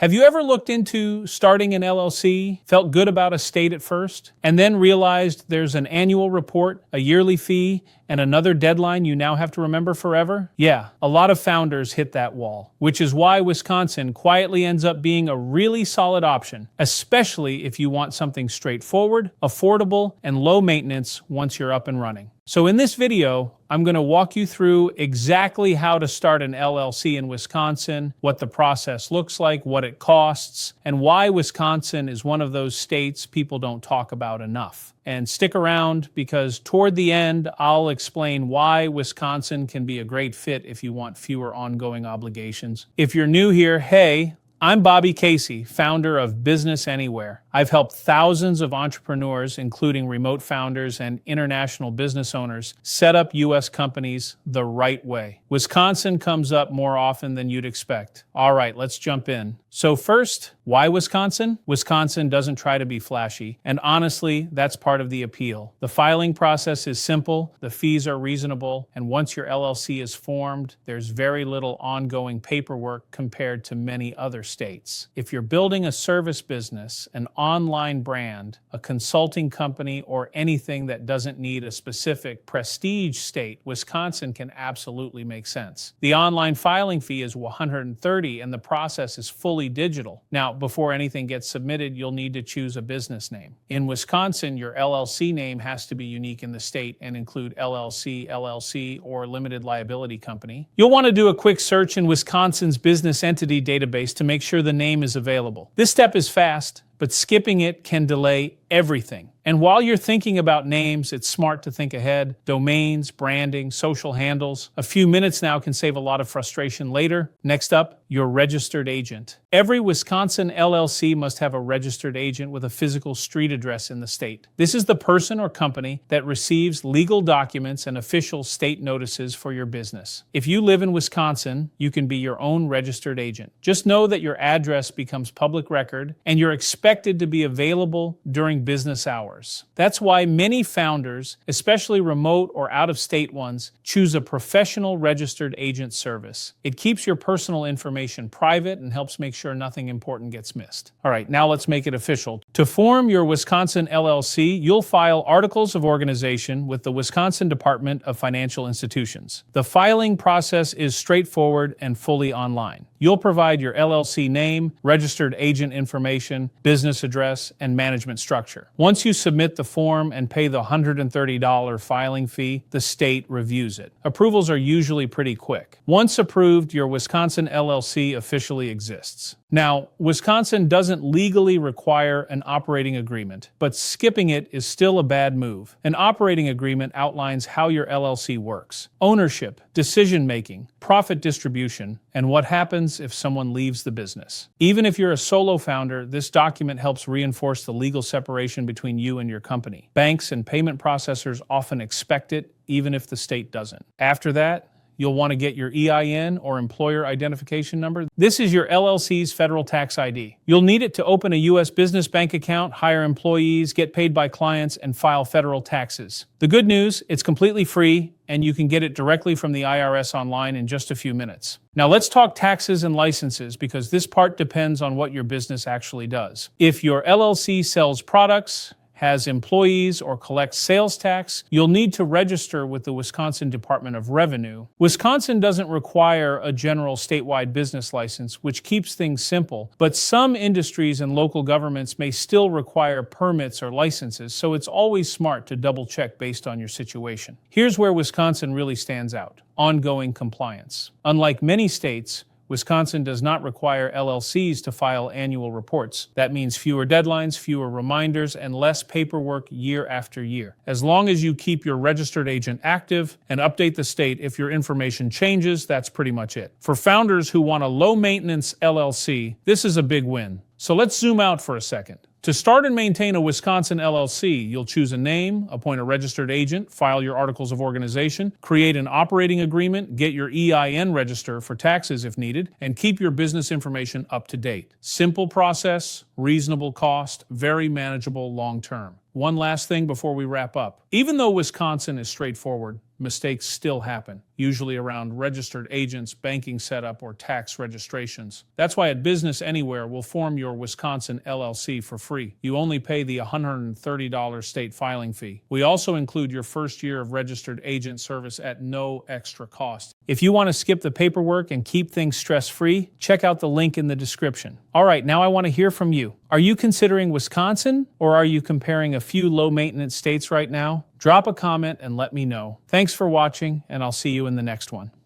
Have you ever looked into starting an LLC, felt good about a state at first, and then realized there's an annual report, a yearly fee, and another deadline you now have to remember forever? Yeah, a lot of founders hit that wall, which is why Wisconsin quietly ends up being a really solid option, especially if you want something straightforward, affordable, and low maintenance once you're up and running. So in this video, I'm going to walk you through exactly how to start an LLC in Wisconsin, what the process looks like, what it costs, and why Wisconsin is one of those states people don't talk about enough. And stick around because toward the end, I'll explain why Wisconsin can be a great fit if you want fewer ongoing obligations. If you're new here, hey, I'm Bobby Casey, founder of Business Anywhere. I've helped thousands of entrepreneurs, including remote founders and international business owners, set up U.S. companies the right way. Wisconsin comes up more often than you'd expect. All right, let's jump in. So first, why Wisconsin? Wisconsin doesn't try to be flashy, and honestly, that's part of the appeal. The filing process is simple, the fees are reasonable, and once your LLC is formed, there's very little ongoing paperwork compared to many other states. If you're building a service business, an online brand, a consulting company, or anything that doesn't need a specific prestige state, Wisconsin can absolutely make sense. The online filing fee is $130 and the process is fully digital. Now, before anything gets submitted, you'll need to choose a business name. In Wisconsin, your LLC name has to be unique in the state and include LLC, LLC, or limited liability company. You'll want to do a quick search in Wisconsin's business entity database to make sure the name is available. This step is fast, but skipping it can delay everything. And while you're thinking about names, it's smart to think ahead. Domains, branding, social handles. A few minutes now can save a lot of frustration later. Next up, your registered agent. Every Wisconsin LLC must have a registered agent with a physical street address in the state. This is the person or company that receives legal documents and official state notices for your business. If you live in Wisconsin, you can be your own registered agent. Just know that your address becomes public record and you're expected to be available during business hours. That's why many founders, especially remote or out-of-state ones, choose a professional registered agent service. It keeps your personal information private and helps make sure nothing important gets missed. All right, now let's make it official. To form your Wisconsin LLC, you'll file articles of organization with the Wisconsin Department of Financial Institutions. The filing process is straightforward and fully online. You'll provide your LLC name, registered agent information, business address, and management structure. Once you submit the form and pay the $130 filing fee, the state reviews it. Approvals are usually pretty quick. Once approved, your Wisconsin LLC officially exists. Now, Wisconsin doesn't legally require an operating agreement, but skipping it is still a bad move. An operating agreement outlines how your LLC works: ownership, decision-making, profit distribution, and what happens if someone leaves the business. Even if you're a solo founder, this document helps reinforce the legal separation between you and your company. Banks and payment processors often expect it, even if the state doesn't. After that, you'll want to get your EIN or employer identification number. This is your LLC's federal tax ID. You'll need it to open a U.S. business bank account, hire employees, get paid by clients, and file federal taxes. The good news, it's completely free, and you can get it directly from the IRS online in just a few minutes. Now let's talk taxes and licenses, because this part depends on what your business actually does. If your LLC sells products, has employees, or collects sales tax, you'll need to register with the Wisconsin Department of Revenue. Wisconsin doesn't require a general statewide business license, which keeps things simple, but some industries and local governments may still require permits or licenses, so it's always smart to double-check based on your situation. Here's where Wisconsin really stands out: ongoing compliance. Unlike many states, Wisconsin does not require LLCs to file annual reports. That means fewer deadlines, fewer reminders, and less paperwork year after year. As long as you keep your registered agent active and update the state if your information changes, that's pretty much it. For founders who want a low-maintenance LLC, this is a big win. So let's zoom out for a second. To start and maintain a Wisconsin LLC, you'll choose a name, appoint a registered agent, file your articles of organization, create an operating agreement, get your EIN register for taxes if needed, and keep your business information up to date. Simple process, reasonable cost, very manageable long term. One last thing before we wrap up. Even though Wisconsin is straightforward, mistakes still happen, usually around registered agents, banking setup, or tax registrations. That's why at Business Anywhere, we'll form your Wisconsin LLC for free. You only pay the $130 state filing fee. We also include your first year of registered agent service at no extra cost. If you want to skip the paperwork and keep things stress-free, check out the link in the description. All right, now I want to hear from you. Are you considering Wisconsin, or are you comparing a few low-maintenance states right now? Drop a comment and let me know. Thanks for watching, and I'll see you in the next one.